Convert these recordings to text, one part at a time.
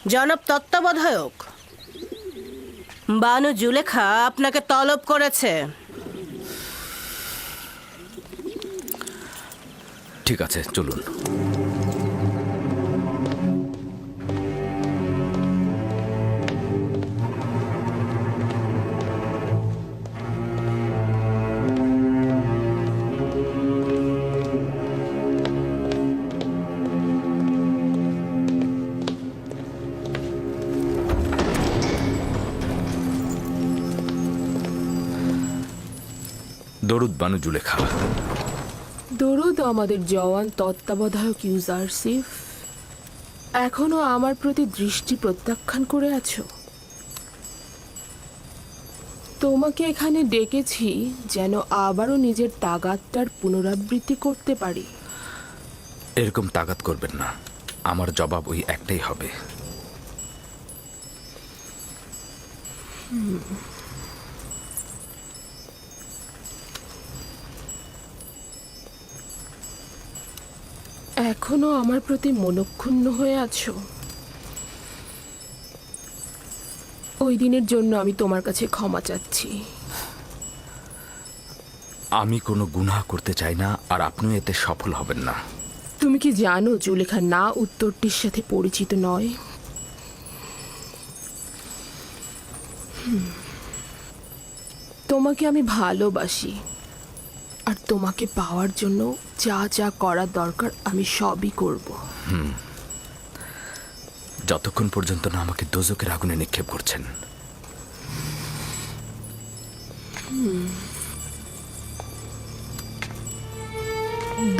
জনাব তত্ত্বাবধায়ক, বানু জুলেখা আপনাকে তলব করেছে। ঠিক আছে, চলুন। দরুদ বানু জুলেখা। দরুদ আমাদের জওয়ান তত্ত্বাবধায়ক ইউজারসিফ। এখনো আমার প্রতি দৃষ্টি প্রত্যাখ্যান করে আছো? তোমাকে এখানে ডেকেছি যেন আবারও নিজের তাগাদটার পুনরাবৃত্তি করতে পারি। এরকম তাগাদ করবেন না, আমার জবাব ওই একটাই হবে। এখনো আমার প্রতি মনক্ষুণ্ণ হয়ে আছো? ওই দিনের জন্য আমি তোমার কাছে ক্ষমা চাচ্ছি। আমি কোনো গুনাহ করতে চাই না, আর আপনিও এতে সফল হবেন না। তুমি কি জানো জুলেখা না উত্তরটির সাথে পরিচিত নয়? তোমাকে আমি ভালোবাসি, আর তোমাকে পাওয়ার জন্য যা যা করার দরকার আমি সবই করব। যতক্ষণ পর্যন্ত না আমাকে দোজকের আগুনে নিক্ষেপ করছেন।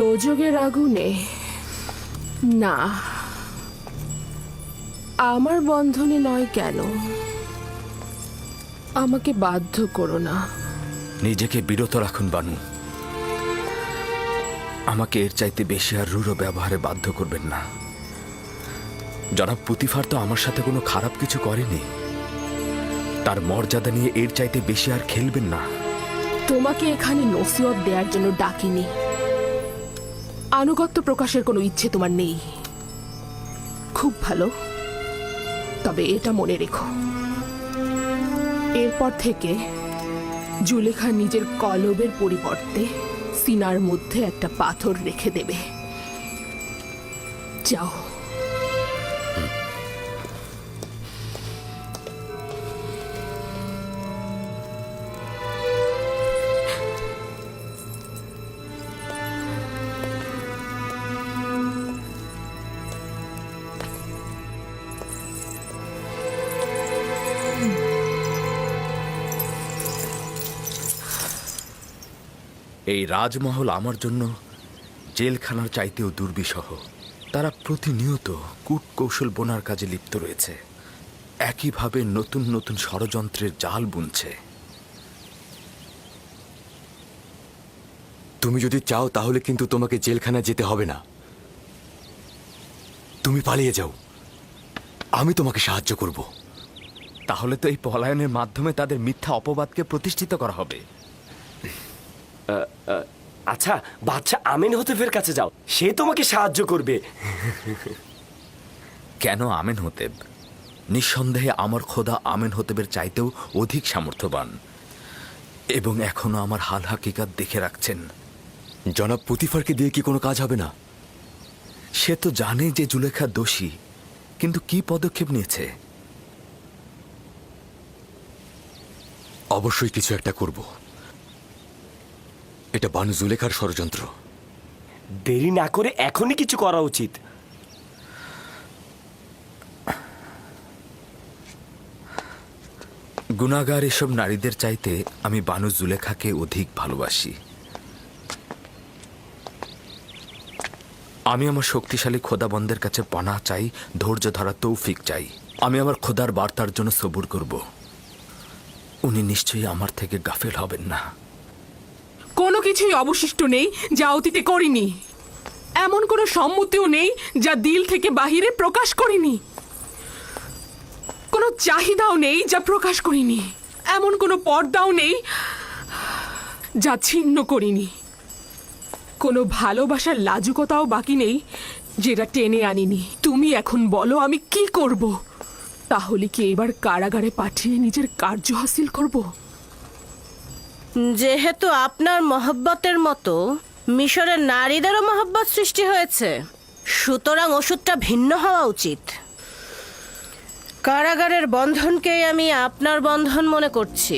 দোজকের আগুনে না, আমার বন্ধনে নয়। কেন? আমাকে বাধ্য করো না। নিজেকে বিরত রাখুন বানু। আমাকে এর চাইতে বেশি আর রূঢ় ব্যবহারে বাধ্য করবেন না। জনাব পুতিফার তো আমার সাথে কোনো খারাপ কিছু করেনি। তার মর্যাদা নিয়ে এর চাইতে বেশি আর খেলবেন না। তোমাকে এখানে নসিহত দেওয়ার জন্য ডাকিনি। আনুগত্য প্রকাশের কোনো ইচ্ছে তোমার নেই। খুব ভালো, তবে এটা মনে রেখো, এরপর থেকে জুলেখা নিজের কলবের পরিবর্তে সিনার মধ্যে একটা পাথর রেখে দেবে। যাও। এই রাজমহল আমার জন্য জেলখানার চাইতেও দুর্বিষহ। তারা প্রতিনিয়ত কূটকৌশল বোনার কাজে লিপ্ত রয়েছে, একইভাবে নতুন নতুন ষড়যন্ত্রের জাল বুনছে। তুমি যদি চাও তাহলে কিন্তু তোমাকে জেলখানায় যেতে হবে না। তুমি পালিয়ে যাও, আমি তোমাকে সাহায্য করব। তাহলে তো এই পলায়নের মাধ্যমে তাদের মিথ্যা অপবাদকে প্রতিষ্ঠিত করা হবে। আচ্ছা, বাচ্চা আমিন হতেফের কাছে যাও, সে তোমাকে সাহায্য করবে। কেন আমেন হতেব? নিঃসন্দেহে আমার খোদা আমেন হতেবের চাইতেও অধিক সামর্থ্যবান, এবং এখনো আমার হাল হাকিকাত দেখে রাখছেন। জনাব পুতিফারকে দিয়ে কি কোনো কাজ হবে না? সে তো জানে যে জুলেখা দোষী, কিন্তু কি পদক্ষেপ নিয়েছে? অবশ্যই কিছু একটা করব। এটা বানু জুলেখার ষড়যন্ত্র। দেরি না করে এখনই কিছু করা উচিত। গুনাহগার এসব নারীদের চাইতে আমি বানু জুলেখাকে অধিক ভালোবাসি। আমি আমার শক্তিশালী খোদাবন্দের কাছে পানাহ চাই, ধৈর্য ধরা তৌফিক চাই। আমি আমার খোদার বার্তার জন্য সবুর করব। উনি নিশ্চয়ই আমার থেকে গাফেল হবেন না। কোনো কিছুই অবশিষ্ট নেই যা অতীতে করিনি। এমন কোনো সম্মতিও নেই যা দিল থেকে বাহিরে প্রকাশ করিনি। কোনো চাহিদাও নেই যা প্রকাশ করিনি। এমন কোনো পর্দাও নেই যা ছিন্ন করিনি। কোনো ভালোবাসার লাজুকতাও বাকি নেই যেটা টেনে আনিনি। তুমি এখন বলো আমি কি করব? তাহলে কি এবার কারাগারে পাঠিয়ে নিজের কার্য হাসিল করব? যেহেতু আপনার মহব্বতের মতো মিশরের নারীদেরও মহব্বত সৃষ্টি হয়েছে, সুতরাং ওষুধটা ভিন্ন হওয়া উচিত। কারাগারের বন্ধনকেই আমি আপনার বন্ধন মনে করছি।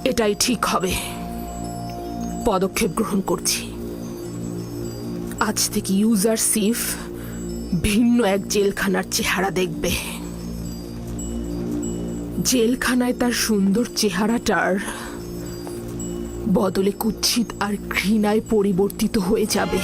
এটাই ঠিক হবে। পদক্ষেপ গ্রহণ করছি। আজ থেকে ইউজার সিফ ভিন্ন এক জেলখানার চেহারা দেখবে। জেলখানায় তার সুন্দর চেহারাটার বদলে কুৎসিত আর ঘৃণায় পরিবর্তিত হয়ে যাবে।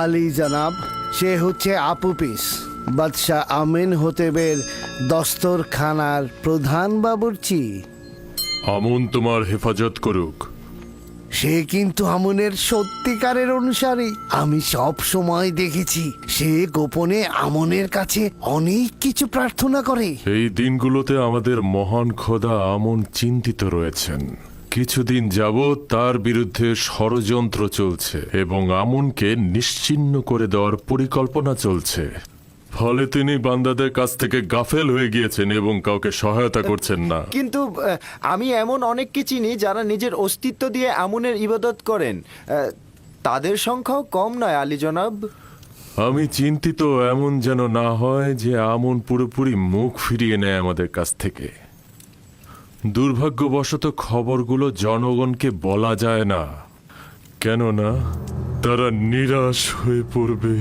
আলী জনাব, সে হচ্ছে আপুপিস, বাদশাহ আমিন হতেবের দস্তরখানার প্রধান বাবুর্চি। আমন তোমার হেফাজত করুক। সে কিন্তু আমনের সত্যিকারের অনুসারী। আমি সব সময় দেখেছি সে গোপনে আমনের কাছে অনেক কিছু প্রার্থনা করে। এই দিনগুলোতে আমাদের মহান খোদা আমন চিন্তিত রয়েছেন। কিছুদিন যাবৎ তার বিরুদ্ধে ষড়যন্ত্র চলছে এবং আমনকে নিশ্চিহ্ন করে দেওয়ার পরিকল্পনা চলছে। ফলে তিনি বান্দাদের কাছ থেকে গাফেল হয়ে গিয়েছেন এবং কাউকে সহায়তা করছেন না। কিন্তু আমি এমন অনেককে চিনি যারা নিজের অস্তিত্ব দিয়ে আমনের ইবাদত করেন। তাদের সংখ্যাও কম নয় আলী জনাব। আমি চিন্তিত এমন যেন না হয় যে আমন পুরোপুরি মুখ ফিরিয়ে নেয় আমাদের কাছ থেকে। দুর্ভাগ্যবশত খবরগুলো জনগণকে বলা যায় না, কেননা তারা নিরাশ হয়ে পড়বে।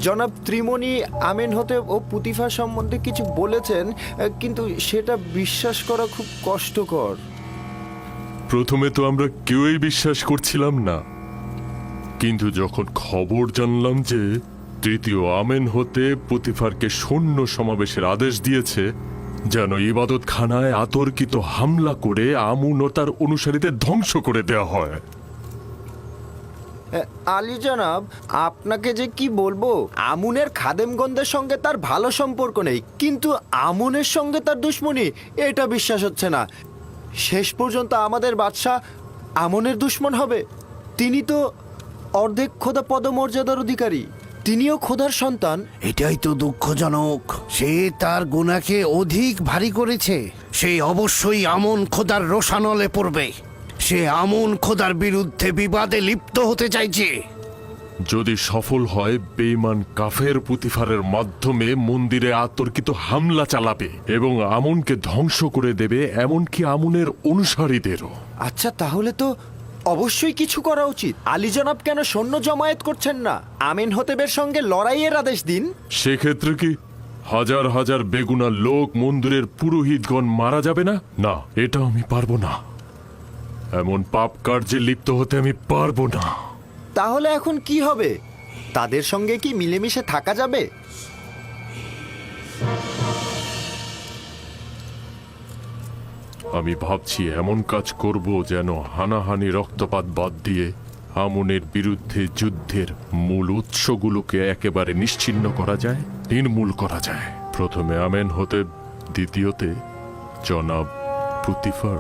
জনাব ত্রিমণি আমিন হতে ও পুতিফা সম্বন্ধে কিছু বলেছেন, কিন্তু সেটা বিশ্বাস করা খুব কষ্টকর। প্রথমে তো আমরা কেউই বিশ্বাস করছিলাম না, কিন্তু যখন খবর জানলাম যে তৃতীয় আমেন হতে পুতিফারকে সৈন্য সমাবেশের আদেশ দিয়েছে যেন ইবাদতখানায় আতর্কিত হামলা করে আমুন ও তার অনুসারীদের ধ্বংস করে দেওয়া হয়। আলী জনাব, আপনাকে যে কি বলবো, আমুনের খাদেমগণদের সঙ্গে তার ভালো সম্পর্ক নেই, কিন্তু আমুনের সঙ্গে তার দুশ্মনী, এটা বিশ্বাস হচ্ছে না। শেষ পর্যন্ত আমাদের বাদশাহ আমনের দুশ্মন হবে। তিনি তো অর্ধেক খোদা পদমর্যাদার অধিকারী, তিনিও খোদার সন্তান। এটাই তো দুঃখজনক। সে তার গুনাহকে অধিক ভারী করেছে। সে অবশ্যই আমন খোদার রোষানলে পড়বে। সে আমন খোদার বিরুদ্ধে বিবাদে লিপ্ত হতে চাইছে। যদি সফল হয়, বেঈমান কাফের পুতিফারের মাধ্যমে মন্দিরে আতর্কিত হামলা চালাবে এবং আমনকে ধ্বংস করে দেবে, এমনকি আমনের অনুসারীদেরও। আচ্ছা, তাহলে তো অবশ্যই কিছু করা উচিত। আলী জনাব কেন সৈন্য জমায়েত করছেন না? আমিন হতেবের সঙ্গে লড়াইয়ের আদেশ দিন। সেক্ষেত্রে কি হাজার হাজার বেগুনা লোক মন্দিরের পুরোহিতগণ মারা যাবে না? না, এটা আমি পারবো না। এমন পাপ কার্যে লিপ্ত হতে আমি পারবো না। তাহলে এখন কি হবে? তাদের সঙ্গে কি মিলেমিশে থাকা যাবে? আমি ভাবছি এমন কাজ করব যেন হানাহানি রক্তপাত বাদ দিয়ে আমনের বিরুদ্ধে যুদ্ধের মূল উৎসগুলোকে একেবারে নিশ্চিহ্ন করা যায়, নির্মূল করা যায়। প্রথমে আমেন হতে, দ্বিতীয়তে জনাব পুতিফার।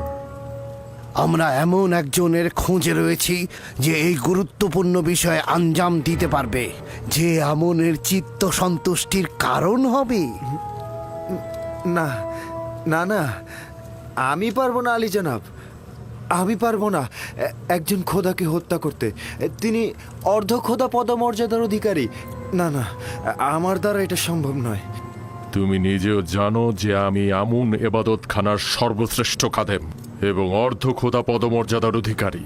আমরা এমন একজনের খোঁজে রয়েছি যে এই গুরুত্বপূর্ণ বিষয়ে আঞ্জাম দিতে পারবে, যে আমনের চিত্ত সন্তুষ্টির কারণ হবে। না না না, আমি পারবো না আলী জনাব, আমি পারবো না একজন খোদাকে হত্যা করতে। তিনি অর্ধ খোদা পদমর্যাদার অধিকারী। না না, আমার দ্বারা এটা সম্ভব নয়। তুমি নিজেও জানো যে আমি আমুন এবাদতখানার সর্বশ্রেষ্ঠ খাদেম এবং অর্ধ খোদা পদমর্যাদার অধিকারী।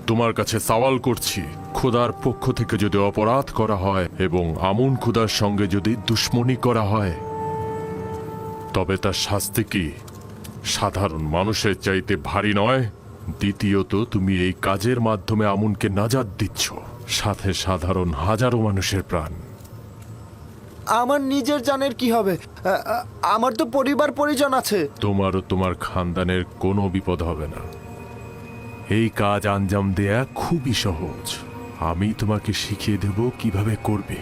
তোমার কাছে সওয়াল করছি, খোদার পক্ষ থেকে যদি অপরাধ করা হয় এবং আমুন খোদার সঙ্গে যদি দুশ্মনী করা হয়, তবে তার শাস্তি কি সাধারণ মানুষের চাইতে ভারী নয়? দ্বিতীয়ত, তুমি এই কাজের মাধ্যমে আমুনকে নাজাত দিচ্ছ, সাথে সাধারণ হাজারো মানুষের প্রাণ। আমার নিজের জানের কি হবে? আমার তো পরিবার পরিজন আছে। তোমার ও তোমার খানদানের কোনো বিপদ হবে না। এই কাজ আঞ্জাম দেয়া খুবই সহজ। আমি তোমাকে শিখিয়ে দেব কিভাবে করবে।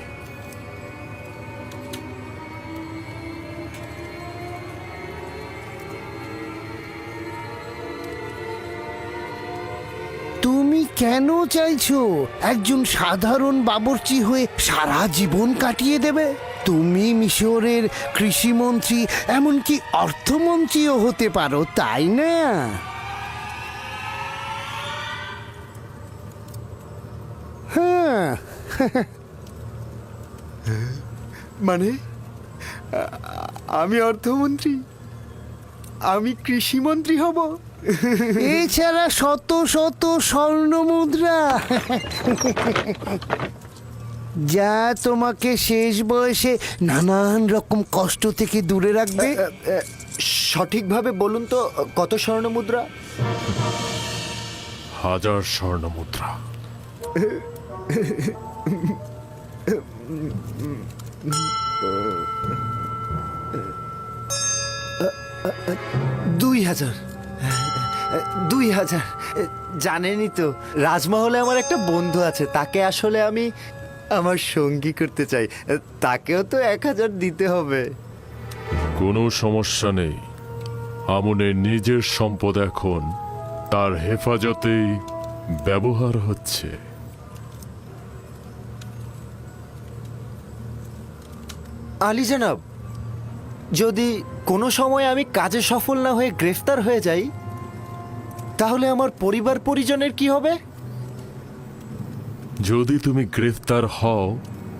তুমি কেন চাইছো একজন সাধারণ বাবুর্চি হয়ে সারা জীবন কাটিয়ে দেবে? তুমি মিশরের কৃষিমন্ত্রী, এমনকি অর্থমন্ত্রীও হতে পারো, তাই না? হ্যাঁ। মানে আমি অর্থমন্ত্রী, আমি কৃষিমন্ত্রী হব? এছাড়া শত শত স্বর্ণ মুদ্রা, যা তোমাকে শেষ বয়সে নানান রকম কষ্ট থেকে দূরে রাখবে। সঠিকভাবে বলুন তো, কত স্বর্ণ মুদ্রা? 1000 স্বর্ণ মুদ্রা। দুই হাজার। 2000। জানেনই তো, রাজমহলে আমার একটা বন্ধু আছে, তাকে আসলে আমি আমার সঙ্গী করতে চাই। তাকেও তো 1000 দিতে হবে। কোনো সমস্যা নেই। আমনের নিজের সম্পদ এখন তার হেফাজতেই ব্যবহার হচ্ছে। আলী জনাব, যদি কোনো সময় আমি কাজে সফল না হয়ে গ্রেফতার হয়ে যাই, তাহলে আমার পরিবার পরিজনের কি হবে? যদি তুমি গ্রেফতার হও,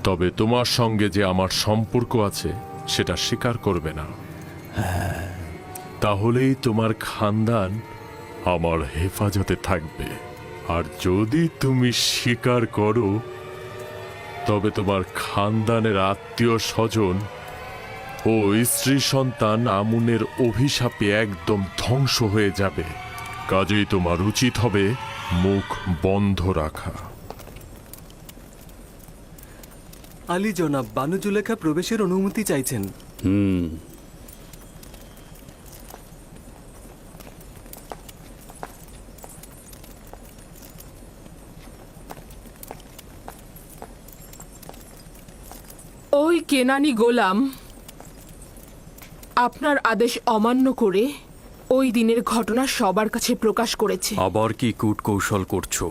তবে তোমার সঙ্গে যে আমার সম্পর্ক আছে সেটা স্বীকার করবে না। তাহলেই তোমার খানদান আমার হেফাজতে থাকবে। আর যদি তুমি স্বীকার করো, তবে তোমার খানদানের আত্মীয় স্বজন ও স্ত্রী সন্তান আমুনের অভিশাপে একদম ধ্বংস হয়ে যাবে। কাজেই তোমার উচিত হবে মুখ বন্ধ রাখা। আলী জনাব, বানু জুলেখা প্রবেশের অনুমতি চাইছেন। ওই কেনানি গোলাম আপনার আদেশ অমান্য করে ওই দিনের ঘটনা সবার কাছে প্রকাশ করেছে। আবার কি কূটকৌশল করছো?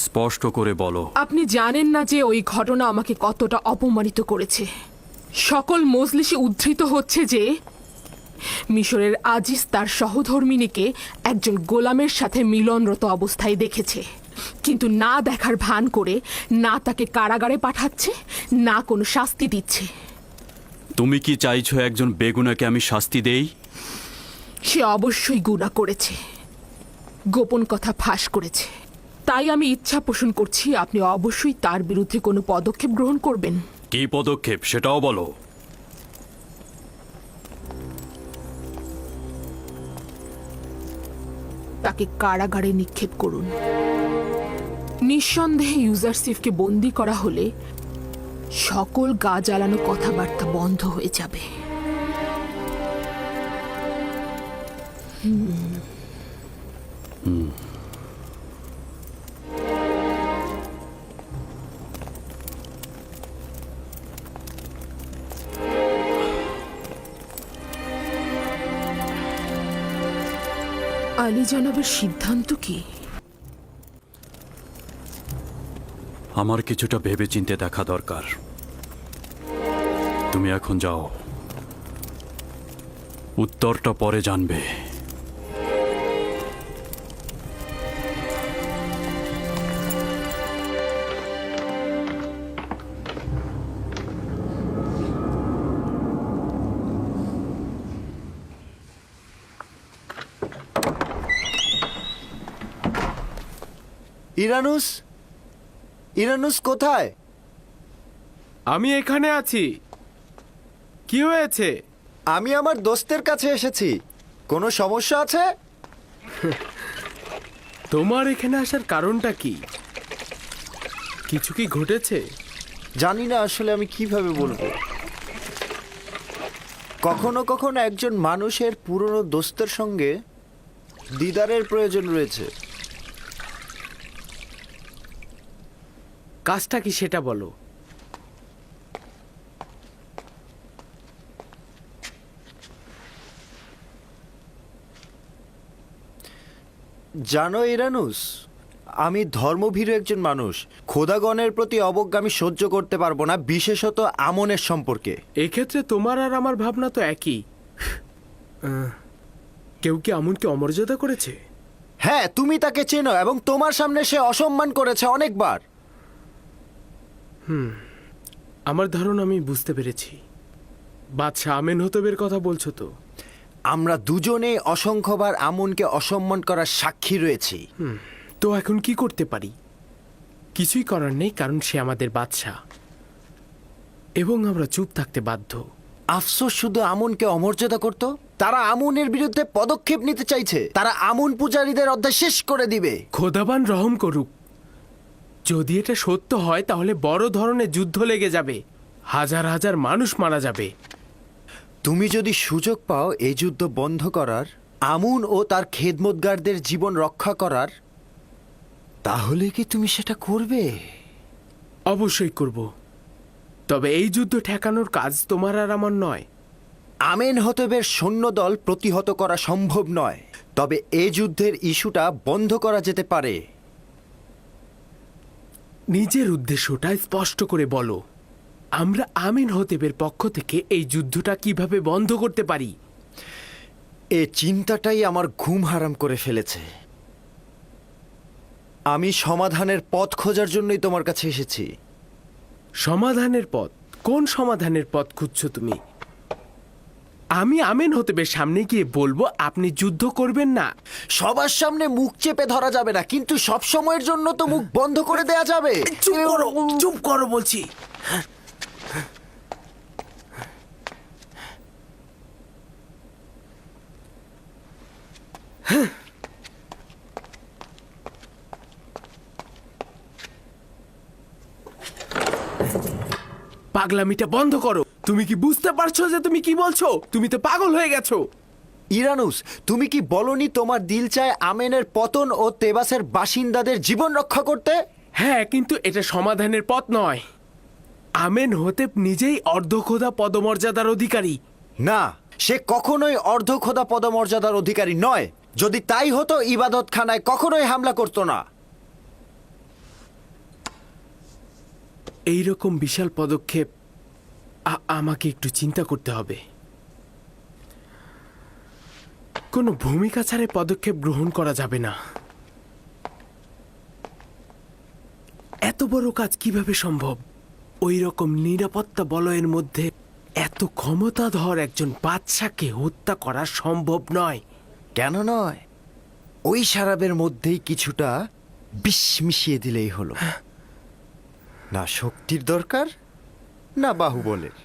স্পষ্ট করে বলো। আপনি জানেন না যে ওই ঘটনা আমাকে কতটা অপমানিত করেছে। সকল মজলিসে উদ্ধৃত হচ্ছে যে মিশরের আজিজ তার সহধর্মিনীকে একজন গোলামের সাথে মিলনরত অবস্থায় দেখেছে, কিন্তু না দেখার ভান করে না তাকে কারাগারে পাঠাচ্ছে, না কোনো শাস্তি দিচ্ছে। তুমি কি চাইছো একজন বেগুনাকে আমি শাস্তি দেই? সে অবশ্যই গুনাহ করেছে, গোপন কথা ফাঁস করেছে। তাই আমি ইচ্ছা পোষণ করছি আপনি অবশ্যই তার বিরুদ্ধে কোনো পদক্ষেপ গ্রহণ করবেন। কি পদক্ষেপ সেটাও বলো। তাকে কারাগারে নিক্ষেপ করুন। নিঃসন্দেহে ইউজারসিফকে বন্দী করা হলে সকল গা জ্বালানো কথাবার্তা বন্ধ হয়ে যাবে। আলী জনাবের সিদ্ধান্ত কি? আমার কিছুটা ভেবেচিন্তে দেখা দরকার। তুমি এখন যাও, উত্তরটা পরে জানবে। ইরানুস, ইরানুস কোথায়? আমি এখানে আছি। কি হয়েছে? আমি আমার দোস্তের কাছে এসেছি। কোনো সমস্যা আছে? তোমার এখানে আসার কারণটা কি? কিছু কি ঘটেছে? জানি না আসলে আমি কিভাবে বলবো। কখনো কখনো একজন মানুষের পুরনো দোস্তের সঙ্গে দিদারের প্রয়োজন রয়েছে। কাজটা কি সেটা বলো। জানো ইরানুস, আমি ধর্মভীরু একজন মানুষ। খোদাগণের প্রতি অবজ্ঞা আমি সহ্য করতে পারবো না, বিশেষত আমনের সম্পর্কে। এক্ষেত্রে তোমার আর আমার ভাবনা তো একই। কেউ কি আমনকে অমর্যাদা করেছে? হ্যাঁ, তুমি তাকে চেনো এবং তোমার সামনে সে অসম্মান করেছে অনেকবার। আমার ধারণা আমি বুঝতে পেরেছি। বাদশাহ আমেনহতেবের কথা বলছো তো? আমরা দুজনে অসংখ্যবার আমনকে অসম্মান করার সাক্ষী রয়েছি। তো এখন কি করতে পারি? কিছুই করার নেই, কারণ সে আমাদের বাদশাহ এবং আমরা চুপ থাকতে বাধ্য। আফসোস শুধু আমনকে অমর্যাদা করত। তারা আমনের বিরুদ্ধে পদক্ষেপ নিতে চাইছে। তারা আমন পূজারীদের অধ্যায় শেষ করে দিবে। খোদাবান রহম করুক। যদি এটা সত্য হয় তাহলে বড় ধরনের যুদ্ধ লেগে যাবে, হাজার হাজার মানুষ মারা যাবে। তুমি যদি সুযোগ পাও এই যুদ্ধ বন্ধ করার, আমুন ও তার খেদমতগারদের জীবন রক্ষা করার, তাহলে কি তুমি সেটা করবে? অবশ্যই করব, তবে এই যুদ্ধ ঠেকানোর কাজ তোমার আর আমার নয়। আমেনহতেবের সৈন্যদল প্রতিহত করা সম্ভব নয়, তবে এই যুদ্ধের ইস্যুটা বন্ধ করা যেতে পারে। নিজের উদ্দেশ্যটা স্পষ্ট করে বলো। আমরা আমেনহতেবের পক্ষ থেকে এই যুদ্ধটা কিভাবে বন্ধ করতে পারি? এ চিন্তাটাই আমার ঘুম হারাম করে ফেলেছে। আমি সমাধানের পথ খোঁজার জন্যই তোমার কাছে এসেছি। সমাধানের পথ? কোন সমাধানের পথ খুঁজছো তুমি? আমি আমেনহতেবের সামনে গিয়ে বলবো আপনি যুদ্ধ করবেন না। সবার সামনে মুখ চেপে ধরা যাবে না, কিন্তু সব সময়ের জন্য তো মুখ বন্ধ করে দেয়া যাবে। চুপ করো বলছি। পাগলামিটা বন্ধ করো। তুমি কি বুঝতে পারছো যে তুমি কি বলছো? তুমি তো পাগল হয়ে গেছো। ইরানুস, তুমি কি বলনি তোমার দিল চায় আমেনের পতন ও তেবাসের বাসিন্দাদের জীবন রক্ষা করতে? হ্যাঁ, কিন্তু এটা সমাধানের পথ নয়। আমেনহতেব নিজেই অর্ধখোদা পদমর্যাদার অধিকারী। না, সে কখনোই অর্ধখোদা পদমর্যাদার অধিকারী নয়। যদি তাই হতো ইবাদতখানায় কখনোই হামলা করতো না। এইরকম বিশাল পদক্ষেপ আমাকে একটু চিন্তা করতে হবে। কোনো ভূমিকা ছাড়াই পদক্ষেপ গ্রহণ করা যাবে না। এত বড় কাজ কিভাবে সম্ভব? ওই রকম নিরাপত্তা বলয়ের মধ্যে এত ক্ষমতাধর একজন বাদশাকে হত্যা করা সম্ভব নয়। কেন নয়? ওই শারাবের মধ্যেই কিছুটা বিষ মিশিয়ে দিলেই হলো। না শক্তির দরকার, না বাহুবলের।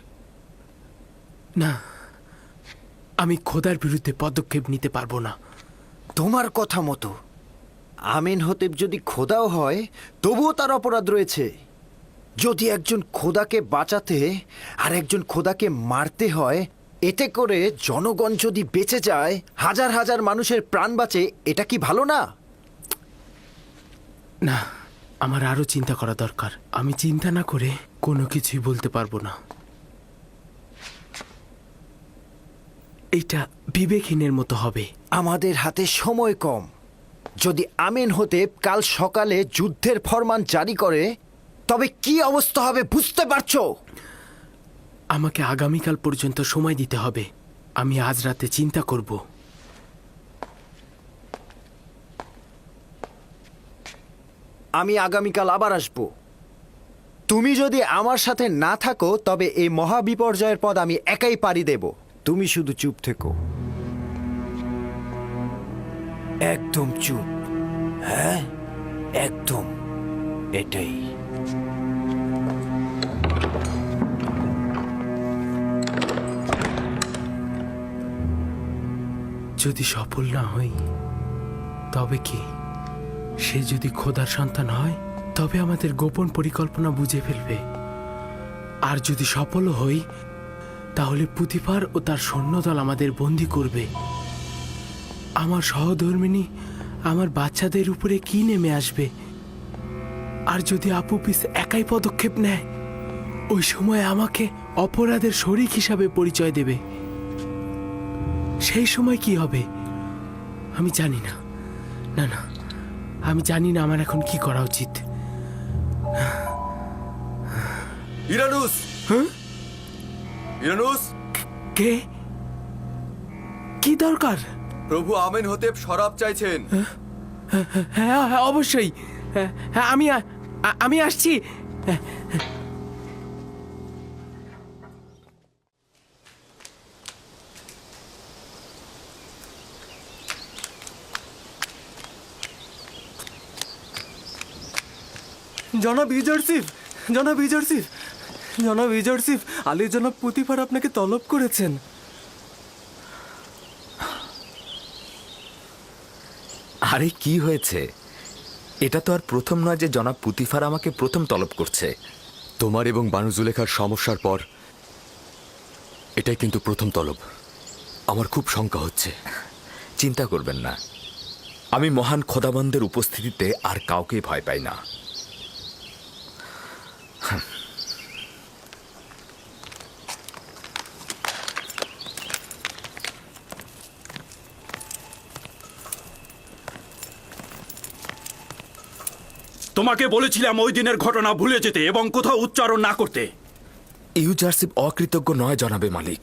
না, আমি খোদার বিরুদ্ধে পদক্ষেপ নিতে পারবো না। তোমার কথা মতো আমেনহতেব যদি খোদাও হয়, তবুও তার অপরাধ রয়েছে। যদি একজন খোদাকে বাঁচাতে আর একজন খোদাকে মারতে হয়, এতে করে জনগণ যদি বেঁচে যায়, হাজার হাজার মানুষের প্রাণ বাঁচে, এটা কি ভালো না? না, আমার আরো চিন্তা করা দরকার। আমি চিন্তা না করে কোনো কিছুই বলতে পারবো না। এটা বিবেকহীনের মতো হবে। আমাদের হাতে সময় কম। যদি আমেনহতেব কাল সকালে যুদ্ধের ফরমান জারি করে, তবে কি অবস্থা হবে বুঝতে পারছো? আমাকে আগামীকাল পর্যন্ত সময় দিতে হবে। আমি আজ রাতে চিন্তা করব। আমি আগামীকাল আবার আসব। তুমি যদি আমার সাথে না থাকো, তবে এই মহাবিপর্যয়ের পদ আমি একাই পাড়ি দেব। তুমি শুধু চুপ থেকো, একদম চুপ। হ্যাঁ, একদম, এটাই। যদি সফল না হই তবে কি? সে যদি খোদার সন্তান হয় তবে আমাদের গোপন পরিকল্পনা বুঝে ফেলবে। আর যদি সফল হই তাহলে পুতিফার ও তার সৈন্যদল আমাদের বন্দী করবে। আমার সহধর্মিনী আমার বাচ্চাদের উপরে কি নেমে আসবে? আর যদি আপুপিস একাই পদক্ষেপ নেয়, ওই সময় আমাকে অপরাধের শরিক হিসাবে পরিচয় দেবে। সেই সময় কি হবে আমি জানি না। না না, আমি জানি না আমার এখন কি করা উচিত। ইরানুস, ইরানুস, কে? কি দরকার? প্রভু আমেনহোতেপ শরাব চাইছেন। হ্যাঁ হ্যাঁ, অবশ্যই। হ্যাঁ, হ্যাঁ, আমি আসছি। জনাব ইজারসিফ, জনাব ইজারসিফ, জনাব ইজারসিফ, আলী জনাব পুতিফার আপনাকে তলব করেছেন। আরে কি হয়েছে? এটা তো আর প্রথম নয় যে জনাব পুতিফার আমাকে প্রথম তলব করছে। তোমার এবং বানু জুলেখার সমস্যার পর এটাই কিন্তু প্রথম তলব। আমার খুব শঙ্কা হচ্ছে। চিন্তা করবেন না, আমি মহান খোদাবন্দের উপস্থিতিতে আর কাউকেই ভয় পাই না। তোমাকে বলেছিলাম ওই দিনের ঘটনা ভুলে যেতে এবং কোথাও উচ্চারণ না করতে। ইউজারশিপ অকৃতজ্ঞ নয় জনাবে মালিক।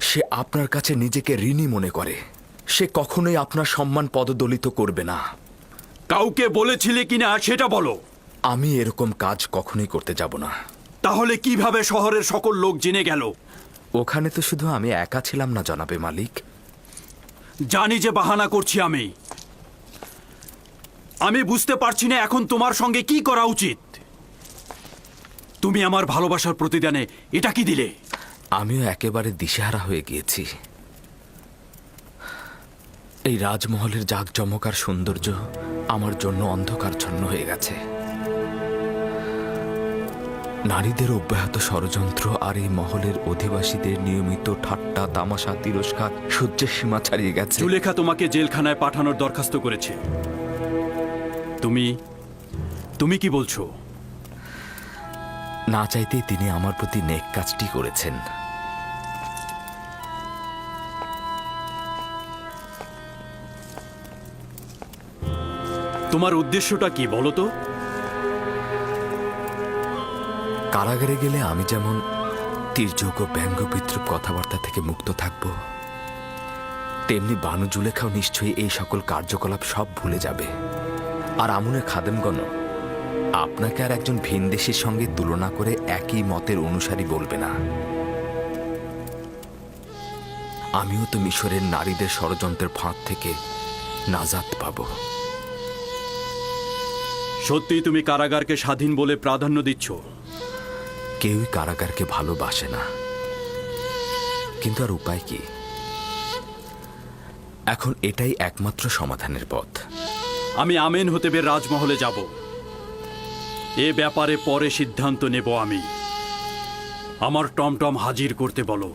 সে আপনার কাছে নিজেকে ঋণী মনে করে। সে কখনোই আপনার সম্মান পদদলিত করবে না। কাউকে বলেছিলে কিনা সেটা বলো। আমি এরকম কাজ কখনোই করতে যাব না। তাহলে কিভাবে শহরের সকল লোক জেনে গেল? ওখানে তো শুধু আমি একা ছিলাম না জনাবে মালিক। জানি যে বাহানা করছি আমি বুঝতে পারছি না এখন তোমার সঙ্গে কি করা উচিত। তুমি আমার ভালোবাসার প্রতিদানে এটা কি দিলে? আমিও একেবারে দিশেহারা হয়ে গিয়েছি। এই রাজমহলের জাঁকজমক আর সৌন্দর্য আমার জন্য অন্ধকারচ্ছন্ন হয়ে গেছে। নারীদের অব্যাহত ষড়যন্ত্র আর এই মহলের অধিবাসীদের নিয়মিত ঠাট্টা তামাশা তিরস্কার সহ্যের সীমা ছাড়িয়ে গেছে। জুলেখা তোমাকে জেলখানায় পাঠানোর দরখাস্ত করেছে। তুমি কি বলছো? না চাইতেই তিনি আমার প্রতি নেক কাজটি করেছেন। তোমার উদ্দেশ্যটা কি বলো তো? কারাগারে গেলে আমি যেমন তীর্যক ব্যঙ্গ বিদ্রুপ কথাবার্তা থেকে মুক্ত থাকব, তেমনি বানু জুলেখাও নিশ্চয়ই এই সকল কার্যকলাপ সব ভুলে যাবে। আর আমুনের খাদেমগণ আপনাকে আর একজন ভিনদেশীর সঙ্গে তুলনা করে একই মতের অনুসারী বলবে না। আমিও তো মিশরের নারীদের ষড়যন্ত্রের ফাঁদ থেকে নাজাত পাব। সত্যি তুমি কারাগারকে স্বাধীন বলে প্রাধান্য দিচ্ছ? কেউই কারাগারকে ভালোবাসে না, কিন্তু আর উপায় কি? এখন এটাই একমাত্র সমাধানের পথ। আমি আমেনহোতেবের রাজমহলে যাব। এ ব্যাপারে পরে সিদ্ধান্ত নেব আমি। আমার টমটম হাজির করতে বলো।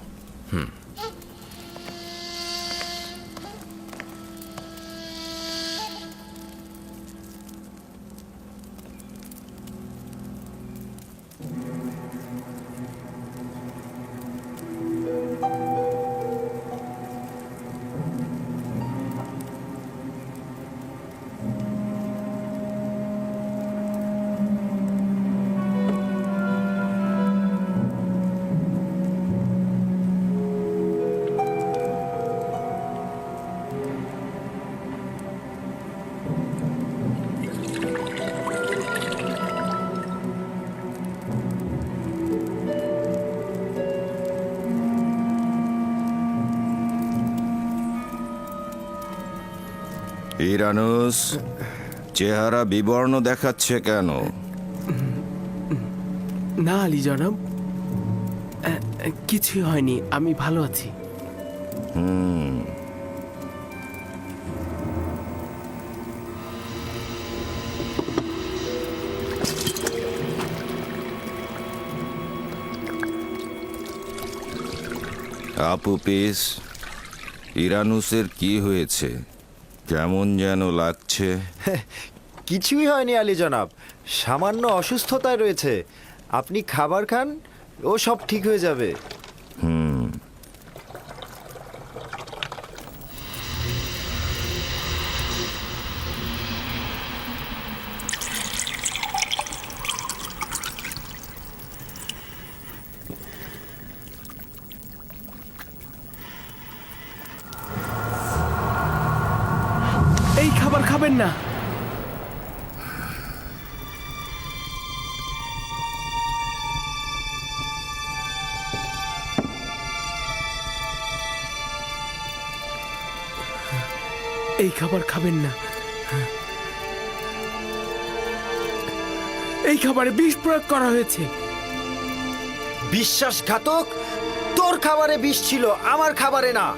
ইরানুস, চেহারা বিবর্ণ দেখাচ্ছে কেন? না আলী জনাব, কিছুই হয়নি, আমি ভালো আছি। আপুপিস, ইরানুসের কি হয়েছে? কেমন যেন লাগছে। কিছুই হয়নি আলী জনাব, সামান্য অসুস্থতায় রয়েছে। আপনি খাবার খান, ও সব ঠিক হয়ে যাবে। এই খাবার খাবেন না। এই খাবার খাবেন না। এই খাবারে বিষ প্রয়োগ করা হয়েছে। বিশ্বাসঘাতক! তোর খাবারে বিষ ছিল, আমার খাবারে না।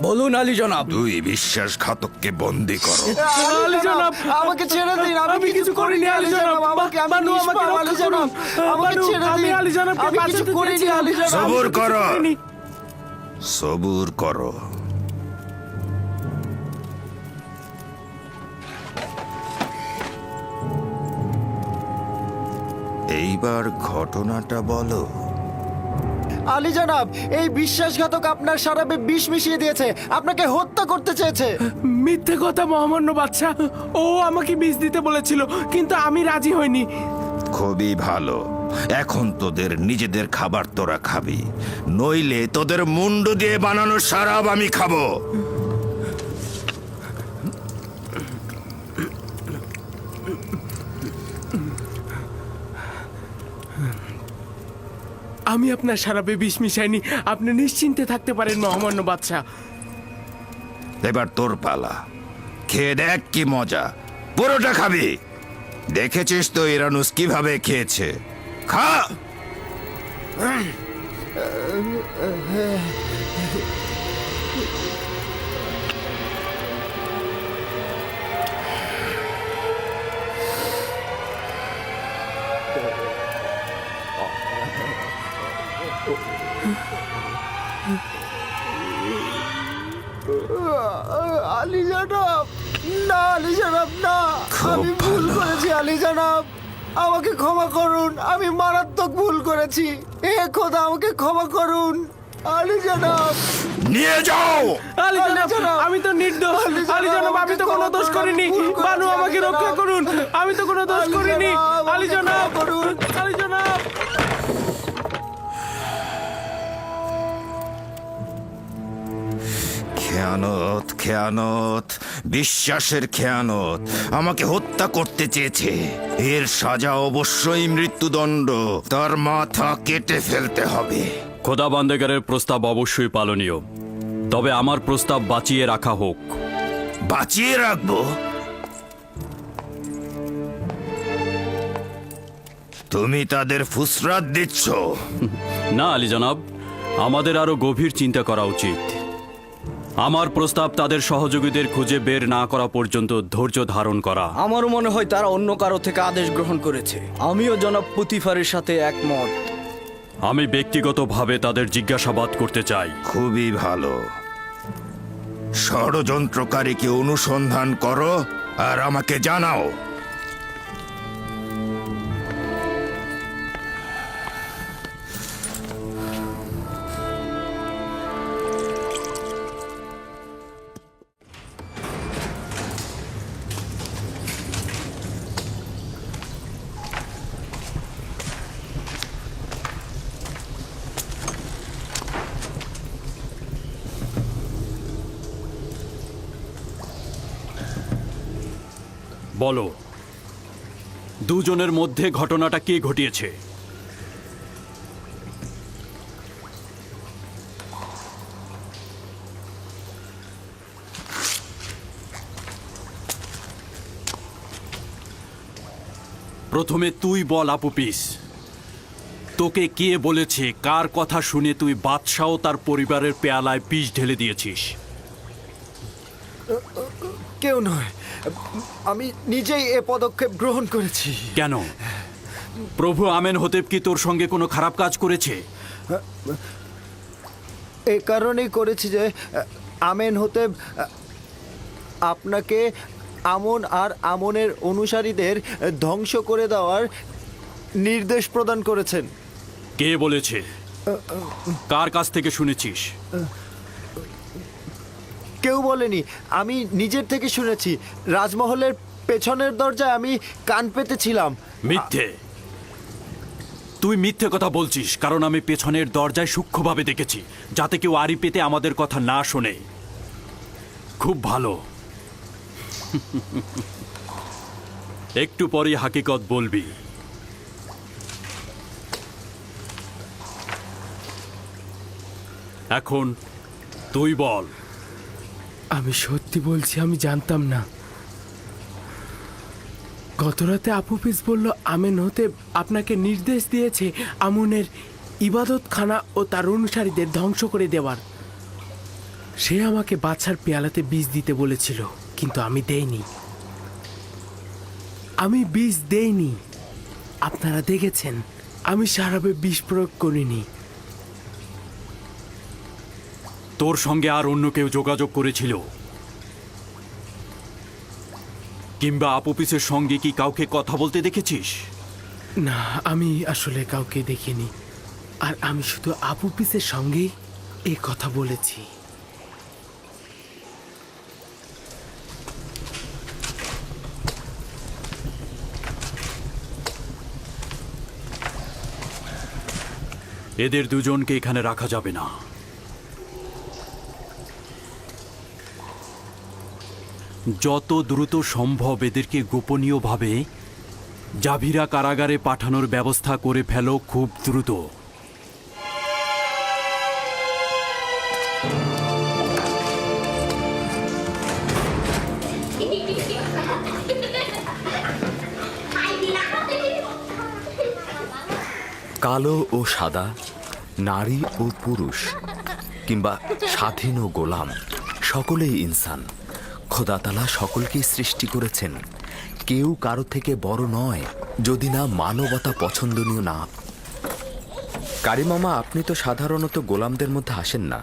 বলুন আলী জনাব। দুই বিশ্বাসঘাতককে বন্দি করো। আলী জনাব, আমাকে ছেড়ে দিন, আমি কিছু করিনি আলী জনাব। আমাকে বানু, আমাকে আলী রক্ষা জনাব, করুন। আমাকে বানু, ছেড়ে আমি দিন। আলী জনাবকে আমি কিছু বাঁচাতে করিনি চেয়েছিলাম। আলী জনাব। সবুর করো, করিনি। সবুর করো। এইবার ঘটনাটা বলো। আলী জনাব, এই বিশ্বাসঘাতক আপনার শরাবে বিষ মিশিয়ে দিয়েছে, আপনাকে হত্যা করতে চেয়েছে। মিথ্যে কথা মহামান্য বাদশা। ও আমাকে বিষ দিতে বলেছিল, কিন্তু আমি রাজি হইনি। খুবই ভালো। এখন তোদের নিজেদের খাবার তোরা খাবি, নইলে তোদের মুন্ডু দিয়ে বানানো শরাব আমি খাবো। আমি আপনার শরাবে বিষ মিশাইনি, আপনি নিশ্চিন্তে থাকতে পারেন মহামান্য বাদশা। এবার তোর পালা, খেয়ে দেখ কি মজা। পুরোটা খাবি। দেখেছিস তো ইরানুস কিভাবে খেয়েছে। খা। আলী জনাব, না আলী জনাব, না। আমি ভুল করেছি আলী জনাব, আমাকে ক্ষমা করুন। আমি মারাত্মক ভুল করেছি। এ খোদা, আমাকে ক্ষমা করুন আলী জনাব। নিয়ে যাও। আলী জনাব, আমি তো নির্দোষ। আলী জনাব, আমি তো কোনো দোষ করিনি। বানু, আমাকে রক্ষা করুন। আমি তো কোনো দোষ করিনি। আলী জনাব, আলী জনাব। খেয়ানত, খেয়ানত, বিশ্বাসের খেয়ানত। আমাকে হত্যা করতে চেয়েছে। এর সাজা অবশ্যই মৃত্যুদণ্ড। তার মাথা কেটে ফেলতে হবে। খোদা বান্দেগারের প্রস্তাব অবশ্যই পালনীয়, তবে আমার প্রস্তাব বাঁচিয়ে রাখা হোক। বাঁচিয়ে রাখবো? তুমি তাদের ফুসরাত দিচ্ছ? না আলী জনাব, আমাদের আরো গভীর চিন্তা করা উচিত। আমার প্রস্তাব তাদের সহযোগীদের খুঁজে বের না করা পর্যন্ত ধৈর্য ধারণ করা। আমারও মনে হয় তারা অন্য কারো থেকে আদেশ গ্রহণ করেছে। আমিও জনাব পুতিফারের সাথে একমত। আমি ব্যক্তিগতভাবে তাদের জিজ্ঞাসাবাদ করতে চাই। খুবই ভালো। ষড়যন্ত্রকারীকে অনুসন্ধান করো আর আমাকে জানাও। বলো, দুজনের মধ্যে ঘটনাটা কে ঘটিয়েছে? প্রথমে তুই বল আপুপিস, তোকে কে বলেছে, কার কথা শুনে তুই বাদশাহ ও তার পরিবারের পেয়ালায় বিষ ঢেলে দিয়েছিস? কেউ নয়, আমি নিজেই এ পদক্ষেপ গ্রহণ করেছি। কেন? প্রভু আমেনহোতেব কি তোর সঙ্গে কোনো খারাপ কাজ করেছে? এ কারণেই করেছি যে আমেনহোতেব আপনাকে আমন আর আমনের অনুসারীদের ধ্বংস করে দেওয়ার নির্দেশ প্রদান করেছেন। কে বলেছে? কার কাছ থেকে শুনেছিস? কেউ বলেনি, আমি নিজের থেকে শুনেছি। রাজমহলের পেছনের দরজায় আমি কান পেতেছিলাম। মিথ্যে! তুই মিথ্যে কথা বলছিস, কারণ আমি পেছনের দরজায় সূক্ষ্মভাবে দেখেছি, যাতে কেউ আড়ি পেতে আমাদের কথা না শোনে। খুব ভালো। একটু পরে হাকিকত বলবি। এখন তুই বল। আমি সত্যি বলছি, আমি জানতাম না। গতরাতে আপুপিস বলল আমেনহোতেব আপনাকে নির্দেশ দিয়েছে আমুনের ইবাদতখানা ও তার অনুসারীদের ধ্বংস করে দেওয়ার। সে আমাকে বাচ্চার পেয়ালাতে বীজ দিতে বলেছিল, কিন্তু আমি দেইনি। আমি বীজ দেইনি। আপনারা দেখেছেন, আমি সারাবে বিষ প্রয়োগ করিনি। তোর সঙ্গে আর অন্য কেউ যোগাযোগ করেছিল? কিংবা আপুপিসের সঙ্গে কি কাউকে কথা বলতে দেখেছিস? না, আমি আসলে কাউকে দেখিনি। আর আমি শুধু আপুপিসের সঙ্গেই এই কথা বলেছি। এদের দুজনকে এখানে রাখা যাবে না। যত দ্রুত সম্ভব এদেরকে গোপনীয়ভাবে জাভিরা কারাগারে পাঠানোর ব্যবস্থা করে ফেলো, খুব দ্রুত। কালো ও সাদা, নারী ও পুরুষ, কিংবা স্বাধীন ও গোলাম, সকলেই ইনসান। খোদা তাআলা সকলকেই সৃষ্টি করেছেন। কেউ কারো থেকে বড় নয়, যদি না মানবতা পছন্দনীয় না। কারিমামা, আপনি তো সাধারণত গোলামদের মধ্যে আসেন না।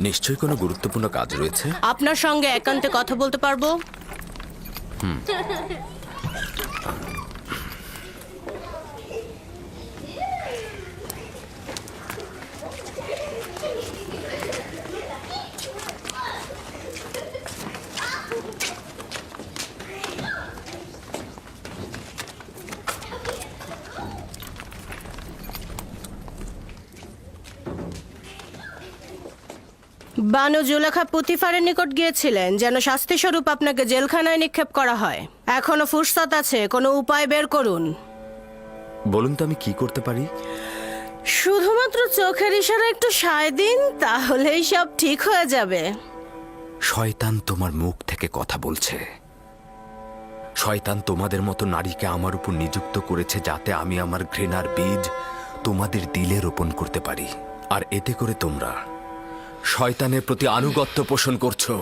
নিশ্চয়ই কোনো গুরুত্বপূর্ণ কাজ রয়েছে। আপনার সঙ্গে একান্তে কথা বলতে পারবো? বানু জুলেখা পুতিফারের নিকট গিয়েছিলেন যেন শাস্তিস্বরূপ আপনাকে জেলখানায় নিক্ষেপ করা হয়। এখনো ফুরসত আছে, কোনো উপায় বের করুন। বলুন তো আমি কি করতে পারি? শুধুমাত্র চোখের ইশারা একটু সায় দিন, তাহলেই সব ঠিক হয়ে যাবে। শয়তান তোমার মুখ থেকে কথা বলছে। শয়তান তোমাদের মতো নারীকে আমার উপর নিযুক্ত করেছে, যাতে আমি আমার ঘৃণার বীজ তোমাদের দিলে রোপণ করতে পারি। আর এতে করে তোমরা শয়তানের প্রতি আনুগত্য পোষণ করছো।